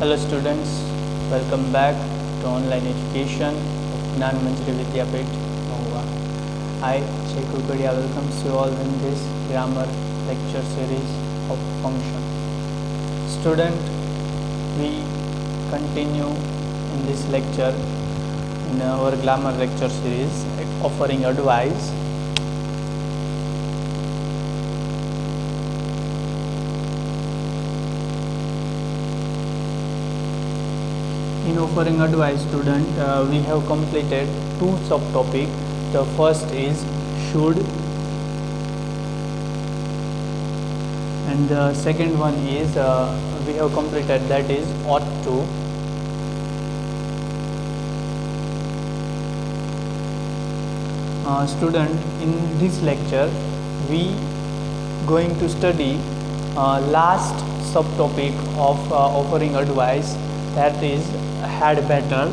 Hello students, welcome back to online education of Gnan Manjari Vidyapit, Mahua. I, Jay Kukadia, welcomes you all in this grammar lecture series of function. Student, we continue in this lecture in our grammar lecture series offering advice. In offering advice, student, we have completed two subtopics. The first is should, and the second one is we have completed, that is ought to. Student, in this lecture we going to study last subtopic of offering advice, that is had better.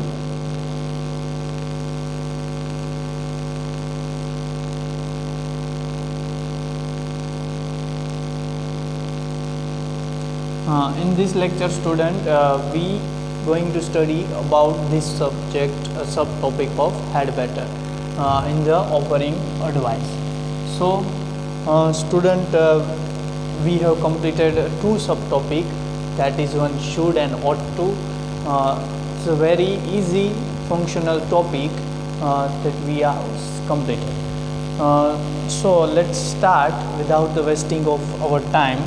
In this lecture, student, we going to study about this subject subtopic of had better in the offering advice. So student, we have completed two subtopic, that is one should and ought to. It's a very easy functional topic that we are completed. So let's start without the wasting of our time.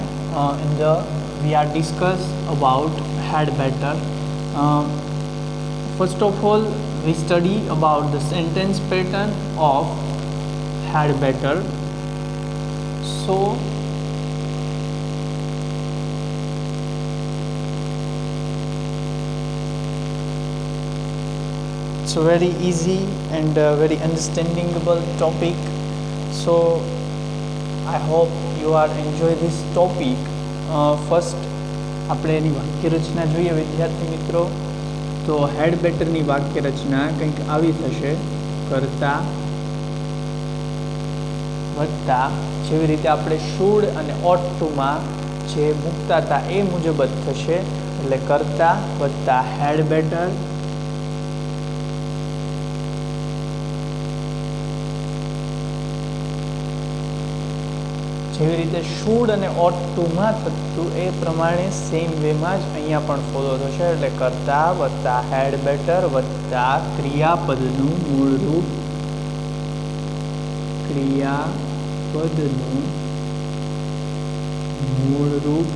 We are discuss about had better. First of all, we study about the sentence pattern of had better. So it's a very easy and very understandable topic. So I hope you are enjoy this topic. First આપણે એની વાક્ય રચના જોઈએ વિદ્યાર્થી મિત્રો. તો હેડ બેટરની વાક્ય રચના કંઈક આવી થશે: કરતા વત્તા, જેવી રીતે આપણે શુડ અને ઓટ ટુમાં જે મૂકતા હતા એ મુજબ જ થશે, એટલે કરતા વત્તા હેડ બેટર. જેવી રીતે શુડ અને ઓટ ટુમાં થતું એ પ્રમાણે સેમ વેમાં જ અહીંયા પણ ફોલો થશે, એટલે કરતા વત્તા હેડ બેટર વત્તા ક્રિયાપદનું મૂળ રૂપ. ક્રિયાપદનું મૂળ રૂપ,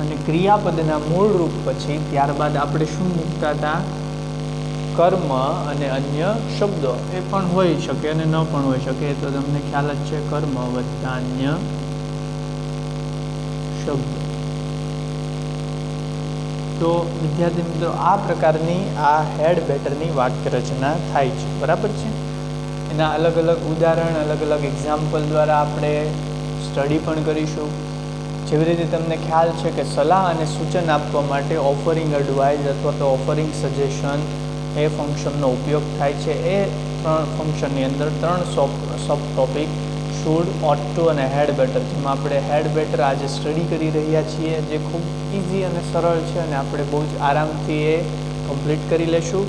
અને ક્રિયાપદના મૂળ રૂપ પછી ત્યારબાદ આપણે શું મૂકતા હતા? કર્મ અને અન્ય શબ્દો. એ પણ હોઈ શકે અને ન પણ હોઈ શકે, તો તમને ખ્યાલ જ છે. કર્મ વત્તા અન્ય શબ્દો. તો વિદ્યાર્થી મિત્રો, આ પ્રકારની આ હેડ બેટરની વાક્ય રચના થાય છે, બરાબર છે. એના અલગ અલગ ઉદાહરણ, અલગ અલગ એક્ઝામ્પલ દ્વારા આપણે સ્ટડી પણ કરીશું. જેવી રીતે તમને ખ્યાલ છે કે સલાહ અને સૂચન આપવા માટે ઓફરિંગ એડવાઇસ અથવા તો ઓફરિંગ સજેશન એ ફંક્શનનો ઉપયોગ થાય છે. એ ત્રણ ફંક્શનની અંદર ત્રણ સબ ટોપિક શુડ, ઓટ ટુ અને હેડ બેટર, જેમાં આપણે હેડ બેટર આજે સ્ટડી કરી રહ્યા છીએ, જે ખૂબ ઇઝી અને સરળ છે અને આપણે બહુ જ આરામથી એ કમ્પ્લીટ કરી લેશું.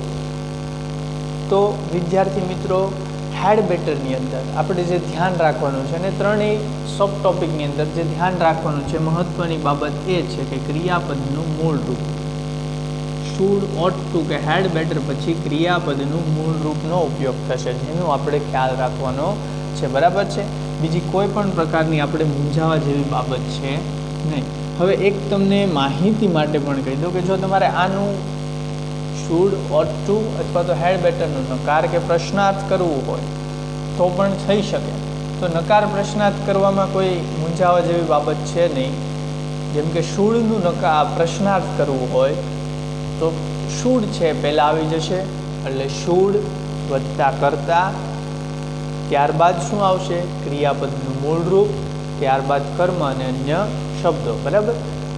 તો વિદ્યાર્થી મિત્રો, હેડ બેટરની અંદર આપણે જે ધ્યાન રાખવાનું છે, અને ત્રણેય સબ ટોપિકની અંદર જે ધ્યાન રાખવાનું છે, મહત્ત્વની બાબત એ છે કે ક્રિયાપદનું મૂળ રૂપ. શુડ, ઓટ ટુ કે હેડ બેટર પછી ક્રિયાપદનું મૂળ રૂપનો ઉપયોગ થશે, જેનું આપણે ખ્યાલ રાખવાનો છે, બરાબર છે. બીજી કોઈ પણ પ્રકારની આપણે મૂંઝાવા જેવી બાબત છે નહીં. હવે એક તમને માહિતી માટે પણ કહી દઉં કે જો તમારે આનું શુડ, ઓટ ટુ અથવા તો હેડ બેટરનું નકાર કે પ્રશ્નાર્થ કરવું હોય તો પણ થઈ શકે. તો નકાર પ્રશ્નાર્થ કરવામાં કોઈ મૂંઝાવા જેવી બાબત છે નહીં. જેમ કે શુડનું પ્રશ્નાર્થ કરવું હોય તો શુડ છે પહેલાં આવી જશે, એટલે શુડ વત્તા કરતા, ત્યારબાદ શું આવશે? ક્રિયાપદનું મૂળ રૂપ, ત્યારબાદ કર્મ અને અન્ય શબ્દો, બરાબર.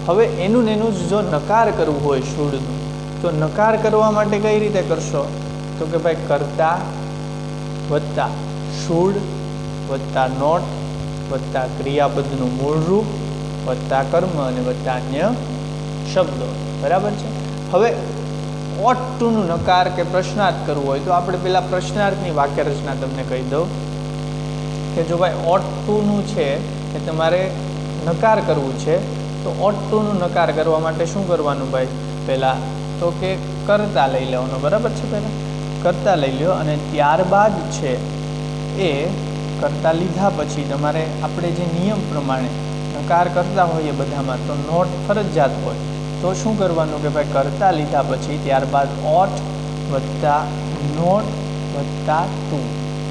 હવે એનું જો નકાર કરવું હોય શુડનું, તો નકાર કરવા માટે કઈ રીતે કરશો? તો કે ભાઈ કરતા વત્તા શુડ વત્તા નોટ વત્તા ક્રિયાપદનું મૂળ રૂપ વત્તા કર્મ અને વત્તા અન્ય શબ્દો, બરાબર છે। હવે ought to નું નકાર કે પ્રશ્નાર્થ કરવું હોય તો આપણે પેલા પ્રશ્નાર્થની વાક્ય રચના તમને કહી દઉં કે જો ભાઈ ought to નું છે એ તમારે નકાર કરવું છે તો ought to નું નકાર કરવા માટે શું કરવાનું ભાઈ? પહેલાં તો કે કર્તા લઈ લેવાનો, બરાબર છે। પહેલાં કર્તા લઈ લ્યો અને ત્યારબાદ છે એ કર્તા લીધા પછી તમારે આપણે જે નિયમ પ્રમાણે નકાર કરતા હોઈએ બધામાં તો નોટ ફરજિયાત હોય તો શું કરવાનું કે ભાઈ કર્તા લીધા પછી ત્યારબાદ ought વત્તા નોટ વત્તા ટુ,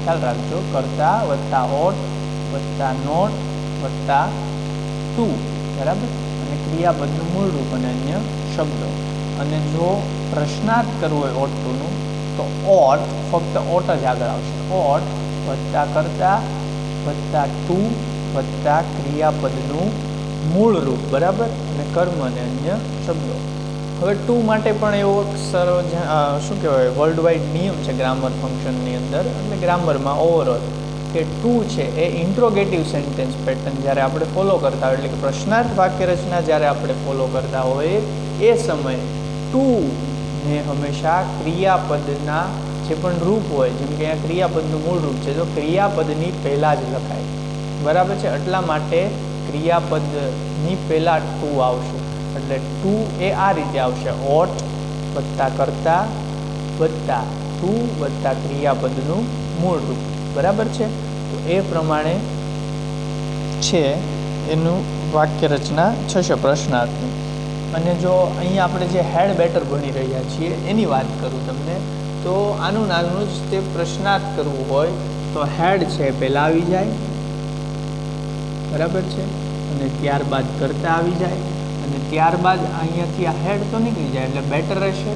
ખ્યાલ રાખજો, કર્તા વત્તા ought વત્તા નોટ વત્તા ટુ, બરાબર, અને ક્રિયાપદનું મૂળ રૂપ અને અન્ય શબ્દો। અને જો પ્રશ્નાર્થ કરવું હોય ought to નું તો ought ફક્ત ought જ આગળ આવશે, ought વત્તા કર્તા વત્તા ટુ વત્તા ક્રિયાપદનું મૂળ રૂપ, બરાબર, અને કર્મ અને અન્ય શબ્દો। હવે ટુ માટે પણ એવો શું કહેવાય વર્લ્ડ વાઇડ નિયમ છે ગ્રામર ફંક્શનની અંદર, એટલે ગ્રામરમાં ઓવરઓલ કે ટુ છે એ ઇન્ટ્રોગેટિવ સેન્ટેન્સ પેટર્ન જ્યારે આપણે ફોલો કરતા હોય એટલે કે પ્રશ્નાર્થ વાક્ય રચના જ્યારે આપણે ફોલો કરતા હોઈએ એ સમયે ટુ ને હંમેશા ક્રિયાપદના જે પણ રૂપ હોય, જેમ કે અહીંયા ક્રિયાપદનું મૂળ રૂપ છે તો ક્રિયાપદની પહેલાં જ લખાય, બરાબર છે। એટલા માટે ક્રિયાપદની પહેલાં ટુ આવશે, એટલે ટુ એ આ રીતે આવશે, ought વત્તા કર્તા વત્તા ટુ વત્તા ક્રિયાપદનું મૂળ રૂપ, બરાબર છે। તો એ પ્રમાણે છે એનું વાક્ય રચના થશે પ્રશ્નાર્થની। અને જો અહીંયા આપણે જે હેડ બેટર ભણી રહ્યા છીએ એની વાત કરું તમને તો આનું નાનું જ તે પ્રશ્નાર્થ કરવું હોય તો હેડ છે પહેલાં આવી જાય, બરાબર છે, અને ત્યારબાદ કરતા આવી જાય અને ત્યારબાદ અહીંયાથી આ હેડ તો નીકળી જાય એટલે બેટર રહેશે,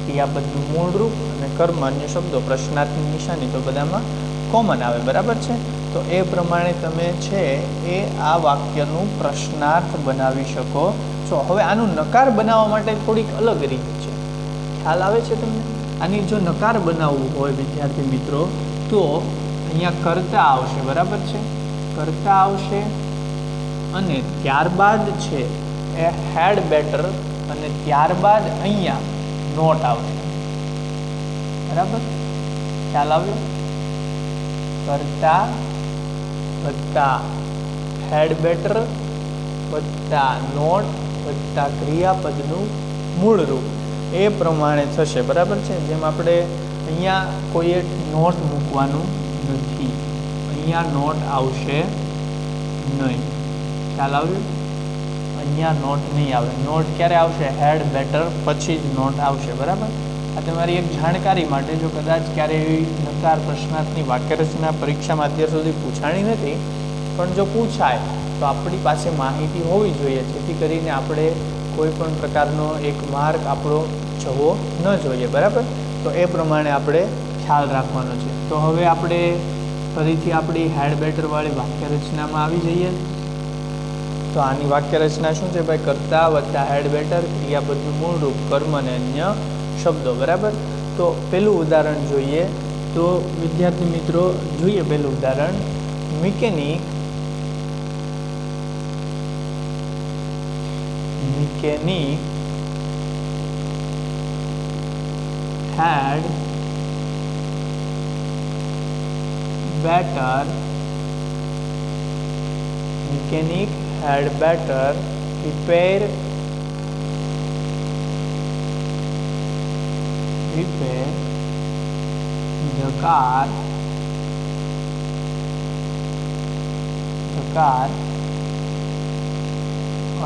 ક્રિયાપદનું મૂળ રૂપ અને કર્મ અન્ય શબ્દો, પ્રશ્નાર્થની નિશાની તો બધામાં કોમન આવે, બરાબર છે। તો એ પ્રમાણે તમે છે એ આ વાક્યનું પ્રશ્નાર્થ બનાવી શકો છો। હવે આનું નકાર બનાવવા માટે થોડીક અલગ રીત છે, ખ્યાલ આવે છે તમને? આની જો નકાર બનાવવું હોય વિદ્યાર્થી મિત્રો તો અહીંયા કર્તા આવશે, બરાબર છે, કર્તા આવશે અને ત્યારબાદ છે એ હેડ બેટર અને ત્યારબાદ અહીંયા નોટ આવશે, બરાબર, ખ્યાલ આવ્યો? કર્તા વત્તા હેડ બેટર વત્તા નોટ વત્તા ક્રિયાપદનું મૂળ રૂપ એ પ્રમાણે થશે, બરાબર છે। જેમ આપણે અહીંયા કોઈએ નોટ મૂકવાનું નથી, અહીંયા નોટ આવશે નહીં, ખ્યાલ આવ્યો? અહીંયા નોટ નહીં આવે, નોટ ક્યારે આવશે? હેડ બેટર પછી જ નોટ આવશે, બરાબર। આ તમારી એક જાણકારી માટે, જો કદાચ ક્યારે એવી નકાર પ્રશ્નાર્થની વાક્યરચના પરીક્ષામાં અત્યાર સુધી પૂછાણી નથી પણ જો પૂછાય તો આપણી પાસે માહિતી હોવી જોઈએ જેથી કરીને આપણે કોઈ પણ પ્રકારનો એક માર્ક આપણો જવો ન જોઈએ, બરાબર। તો એ પ્રમાણે આપણે ખ્યાલ રાખવાનો છે। તો હવે આપણે ફરીથી આપણી હેડ બેટરવાળી વાક્યરચનામાં આવી જઈએ તો આની વાક્યરચના શું છે ભાઈ? કર્તા વત્તા હેડ બેટર, ક્રિયાપદનું મૂળ રૂપ, કર્મ અને અન્ય શબ્દો, બરાબર। તો પહેલું ઉદાહરણ જોઈએ તો વિદ્યાર્થી મિત્રો જોઈએ પહેલું ઉદાહરણ, mechanic had better repair the car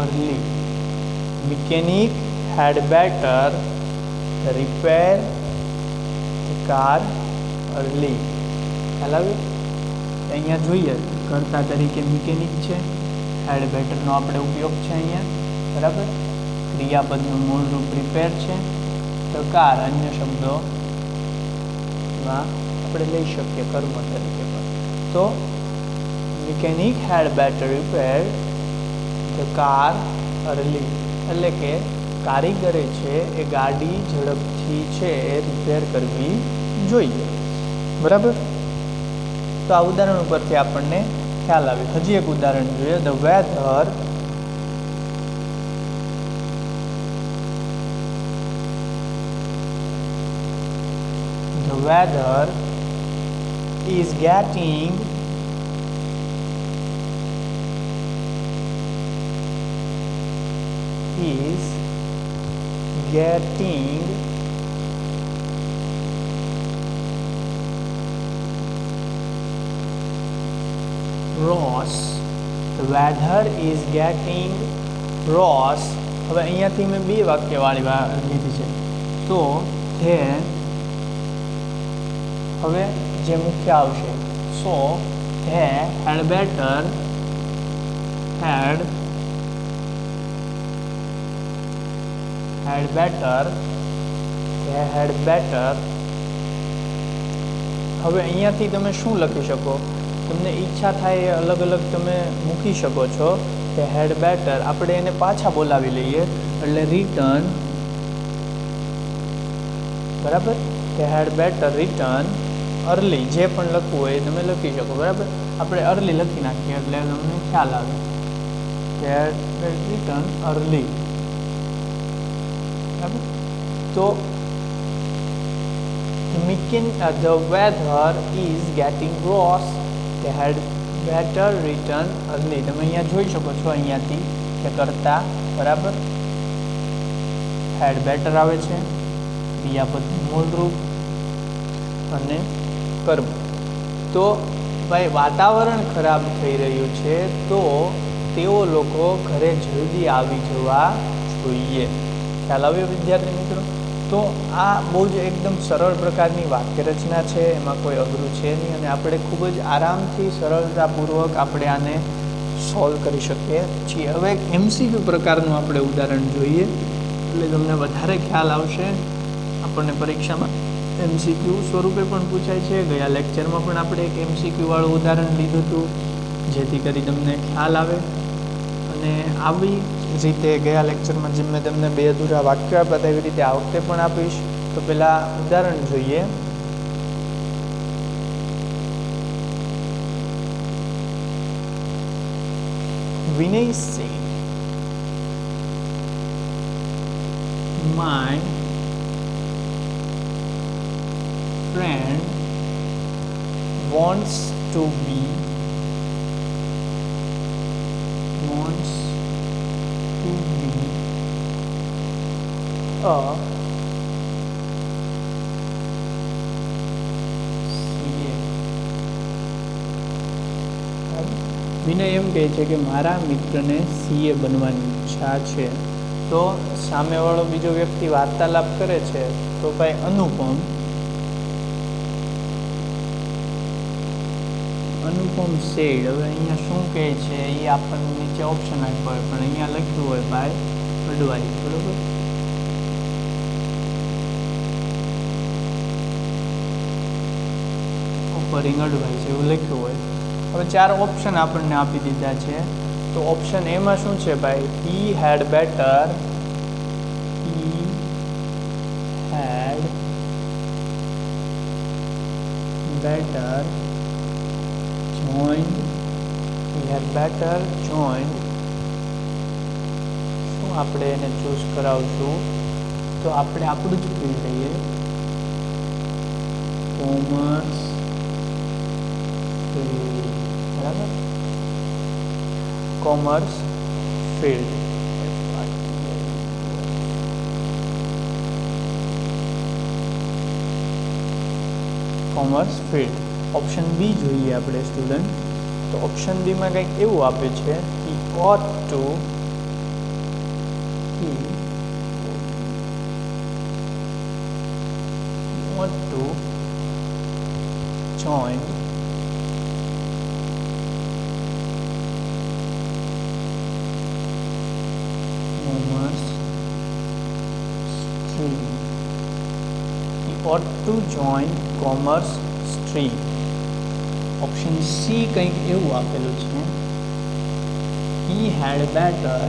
early. Mechanic had better repair the car early. ખ્યાલ આવ્યો? અહીંયા જોઈએ કર્તા તરીકે મિકેનિક છે, હેડ બેટરનો આપણે ઉપયોગ છે અહીંયા, બરાબર, ક્રિયાપદનું મૂળ રૂપ રિપેર છે, the car અન્ય શબ્દોમાં આપણે લઈ શકીએ કર્મ તરીકે પણ। તો mechanic had better repair the car early, એટલે કે કારીગરે છે એ ગાડી ઝડપથી છે એ રિપેર કરવી જોઈએ, બરાબર। તો આ ઉદાહરણ ઉપરથી આપણને ખ્યાલ આવે। હજી એક ઉદાહરણ જોઈએ, the weather weather is getting worse. The weather is getting worse. હવે અહીંયાથી મેં બે વાક્યવાળી લીધી છે. તો તે હવે જે મુખ્ય આવશે. સો they had better હવે અહીંયાથી તમે શું લખી શકો? તમને ઈચ્છા થાય એ અલગ અલગ તમે મૂકી શકો છો. તે હેડ બેટર આપણે એને પાછા બોલાવી લઈએ એટલે રિટર્ન, બરાબર. તે હેડ બેટર રિટર્ન અર્લી, જે પણ લખવું હોય એ તમે લખી શકો, બરાબર. આપણે અર્લી લખી નાખીએ એટલે તમને ખ્યાલ આવે. તે હેડ રિટર્ન અર્લી, બરાબર. તો the weather is getting worse. They had better return early. તમે અહીંયા જોઈ શકો છો અહીંયાથી કે કરતા, બરાબર. had better આવે છે, ક્રિયાપદનું મૂળરૂપ અને કર્મ. તો ભાઈ વાતાવરણ ખરાબ થઈ રહ્યું છે તો તેઓ લોકો ઘરે જલ્દી આવી જવા જોઈએ. ખ્યાલ આવ્યો વિદ્યાર્થી મિત્રો? તો આ બહુ જ એકદમ સરળ પ્રકારની વાક્યરચના છે, એમાં કોઈ અઘરું છે નહીં અને આપણે ખૂબ જ આરામથી સરળતાપૂર્વક આપણે આને સોલ્વ કરી શકીએ છીએ. હવે એક MCQ પ્રકારનું આપણે ઉદાહરણ જોઈએ એટલે તમને વધારે ખ્યાલ આવશે. આપણને પરીક્ષામાં MCQ સ્વરૂપે પણ પૂછાય છે. ગયા લેક્ચરમાં પણ આપણે એક MCQ વાળું ઉદાહરણ લીધું હતું જેથી કરી તમને ખ્યાલ આવે. અને આવી રીતે ગયા લેક્ચરમાં જેમ મેં તમને બે અધૂરા વાક્યો આપ્યા હતા એવી રીતે આ વખતે પણ આપીશ. તો પહેલાં ઉદાહરણ જોઈએ. વિનય said, my friend wants to be a CA. વિનય એમ કહે છે કે મારા મિત્રને CA બનવાની ઈચ્છા છે. તો સામેવાળો બીજો વ્યક્તિ વાર્તાલાપ કરે છે તો ભાઈ અનુપમ સેડ. હવે અહીંયા શું કહે છે એ આપણને નીચે ઓપ્શન આપ્યો હોય પણ અહીંયા લખ્યું હોય ભાઈ અડવાઇસ, બરોબર. ઓફરિંગ એડવાઇસ એવું લખ્યું હોય. હવે 4 ઓપ્શન આપણને આપી દીધા છે. તો ઓપ્શન એમાં શું છે ભાઈ? he had better joined. શું આપણે એને ચૂઝ કરાવશું? તો આપણે આપણું જ ફિલ્ડ લઈએ, કોમર્સ ફિલ્ડ, બરાબર. Commerce field. Commerce field. Option B જોઈએ આપણે સ્ટુડન્ટ. તો ઓપ્શન બીમાં કંઈક એવું આપે છે he ought to join commerce stream. He ought to join commerce stream. Option C કંઈક એવું આપેલું છે he had better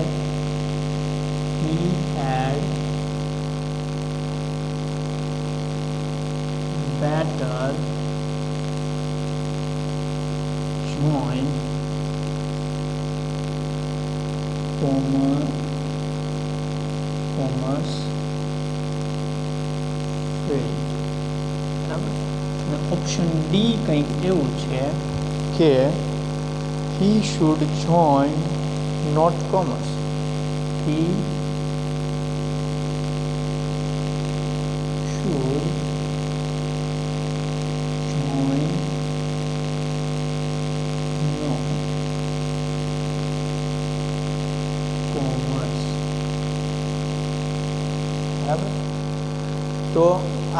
join commerce field, બરાબર. ઓપ્શન ડી કંઈક એવું છે કે he should join not commerce. He should join not commerce. બરાબર. તો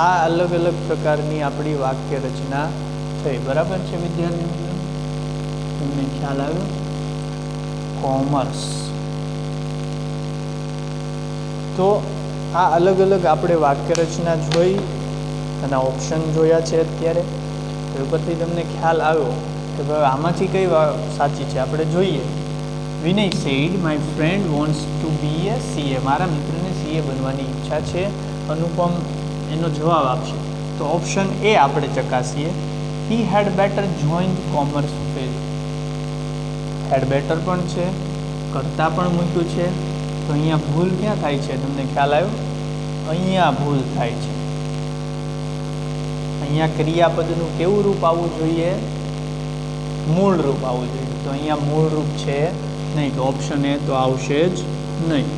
આ અલગ અલગ પ્રકારની આપણી વાક્ય રચના થઈ. બરાબર છે વિદ્યાર્થી મિત્રો? તમને ખ્યાલ આવ્યો? કોમર્સ. તો આ અલગ અલગ આપણે વાક્ય રચના જોઈ અને ઓપ્શન જોયા છે અત્યારે. તો એ પરથી તમને ખ્યાલ આવ્યો કે ભાઈ આમાંથી કઈ સાચી છે. આપણે જોઈએ. Vinay said my friend wants to be a CA. મારા મિત્રને સીએ બનવાની ઈચ્છા છે. અનુપમ એનો જવાબ આપશે. તો ઓપ્શન એ આપણે ચકાસીએ. He had better join commerce field. Had better પણ છે, કરતા પણ મૂક્યું છે. તો અહીંયા ભૂલ ક્યાં થાય છે? તમને ખ્યાલ આવ્યો? અહીંયા ભૂલ થાય છે. અહીંયા ક્રિયાપદનું કેવું રૂપ આવવું જોઈએ? મૂળ રૂપ આવવું જોઈએ. તો અહીંયા મૂળ રૂપ છે નહીં. તો ઓપ્શન એ તો આવશે જ નહીં.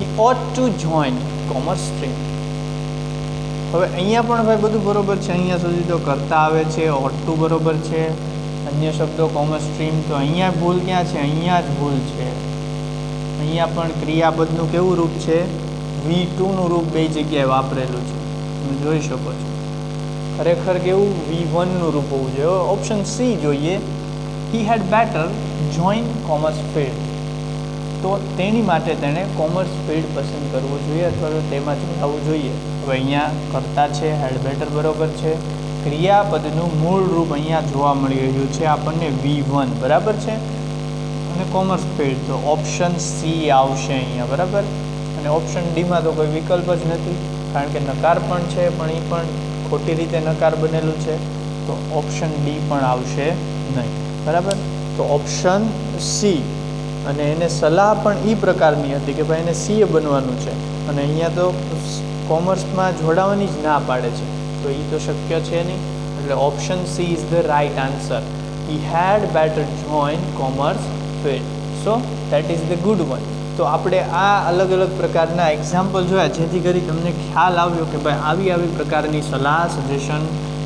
હી ઓટ ટુ જોઈન કોમર્સ સ્ટ્રીમ. હવે અહીંયા પણ ભાઈ બધું બરોબર છે. અહીંયા સુધી તો કરતા આવે છે, ઓટ ટુ બરોબર છે, અન્ય શબ્દો કોમર્સ સ્ટ્રીમ. તો અહીંયા ભૂલ ક્યાં છે? અહીંયા જ ભૂલ છે. અહીંયા પણ ક્રિયાપદનું કેવું રૂપ છે? V2નું રૂપ બે જગ્યાએ વાપરેલું છે. તમે જોઈ શકો છો. ખરેખર કેવું? V1નું રૂપ હોવું જોઈએ. ઓપ્શન સી જોઈએ. He had better join commerce field. તો તેની માટે તેણે કોમર્સ ફિલ્ડ પસંદ કરવું જોઈએ અથવા તો તેમાં જોડાવવું જોઈએ. હવે અહીંયા કરતા છે, હેડ બેટર બરોબર છે. ક્રિયાપદનું મૂળ રૂપ અહીંયા જોવા મળી રહ્યું છે આપણને V1. બરાબર છે. અને કોમર્સ ફિલ્ડ તો ઓપ્શન સી આવશે અહીંયા. બરાબર. અને ઓપ્શન ડીમાં તો કોઈ વિકલ્પ જ નથી, કારણ કે નકાર પણ છે પણ એ પણ ખોટી રીતે નકાર બનેલું છે. તો ઓપ્શન ડી પણ આવશે નહીં. બરાબર. તો ઓપ્શન સી. અને એને સલાહ પણ એ પ્રકારની હતી કે ભાઈ એને સીએ બનવાનું છે અને અહીંયા તો કોમર્સમાં જોડાવાની જ ના પાડે છે. તો એ તો શક્ય છે નહીં. એટલે option C is the right answer. He had better join commerce field. So that is the good one. તો આપણે આ અલગ અલગ પ્રકારના એક્ઝામ્પલ જોયા, જેથી કરી તમને ખ્યાલ આવ્યો કે ભાઈ આવી પ્રકારની સલાહ સજેશન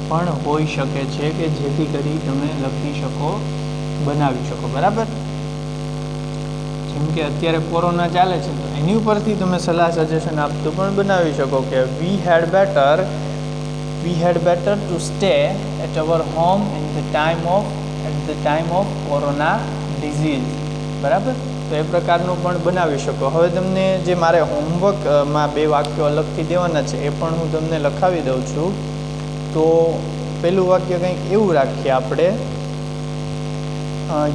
પણ હોઈ શકે છે કે જેથી કરી તમે લખી શકો, બનાવી શકો. બરાબર. જેમ કે અત્યારે કોરોના ચાલે છે તો એની ઉપરથી તમે સલાહ સજેશન આપતું પણ બનાવી શકો કે we had better to stay at our home at the time of corona disease. બરાબર. તો એ પ્રકારનું પણ બનાવી શકો. હવે તમને જે મારે હોમવર્કમાં બે વાક્યો અલગથી દેવાના છે એ પણ હું તમને લખાવી દઉં છું. તો પહેલું વાક્ય કંઈક એવું રાખીએ આપણે.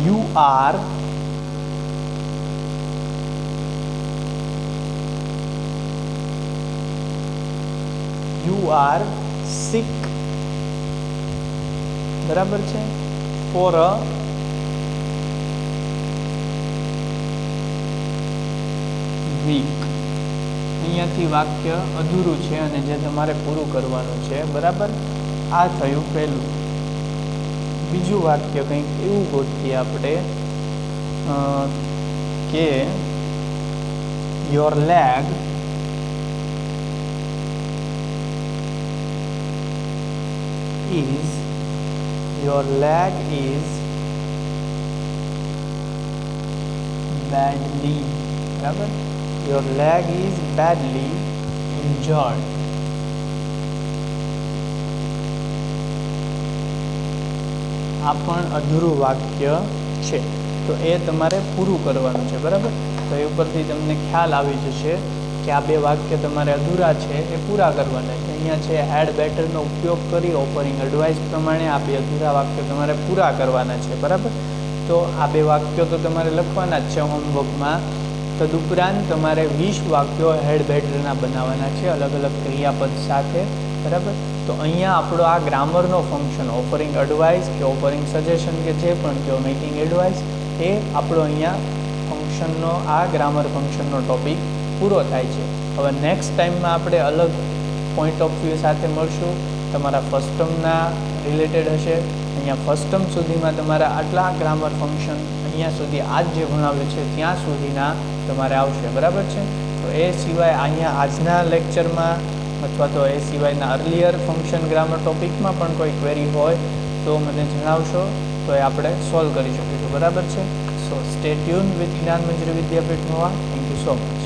You are sick. બરાબર છે. for a week. અહીંયાથી વાક્ય અધૂરું છે અને જે તમારે પૂરું કરવાનું છે. બરાબર. આ થયું પહેલું. બીજું વાક્ય કંઈક એવું ગોતીએ આપણે કે યોર લેગ is badly. બરાબર. your leg is badly injured. આ પણ અધૂરું વાક્ય છે તો એ તમારે પૂરું કરવાનું છે. બરાબર. તો એ ઉપરથી તમને ખ્યાલ આવી જશે કે આ બે વાક્ય તમારે અધૂરા છે એ પૂરા કરવાના છે. અહીંયા છે હેડ બેટરનો ઉપયોગ કરી ઓફરિંગ એડવાઇસ પ્રમાણે આ બે અધૂરા વાક્યો તમારે પૂરા કરવાના છે. બરાબર. તો આ બે વાક્યો તો તમારે લખવાના જ છે હોમવર્કમાં. તદુપરાંત તમારે 20 વાક્યો હેડ બેટરના બનાવવાના છે અલગ અલગ ક્રિયાપદ સાથે. બરાબર. તો અહીંયા આપણો આ ગ્રામરનો ફંક્શન ઓફરિંગ એડવાઇસ કે ઓફરિંગ સજેશન કે જે પણ કહો, મેકિંગ એડવાઇસ, એ આપણો અહીંયા ફંક્શનનો આ ગ્રામર ફંક્શનનો ટોપિક પૂરો થાય છે. હવે નેક્સ્ટ ટાઈમમાં આપણે અલગ પોઈન્ટ ઓફ વ્યૂ સાથે મળશું. તમારા ફર્સ્ટ ટર્મના રિલેટેડ હશે. અહીંયા ફર્સ્ટ ટર્મ સુધીમાં તમારા આટલા ગ્રામર ફંક્શન અહીંયા સુધી આજ જે ભણાવ્યું છે ત્યાં સુધીના તમારે આવશે. બરાબર છે. તો એ સિવાય અહીંયા આજના લેક્ચરમાં અથવા તો એ સિવાયના અર્લિયર ફંક્શન ગ્રામર ટોપિકમાં પણ કોઈ ક્વેરી હોય તો મને જણાવશો, તો એ આપણે સોલ્વ કરી શકીશું. બરાબર છે. સો stay tune with Gyan Manjari Vidyapeeth Mahuva. Thank you so much.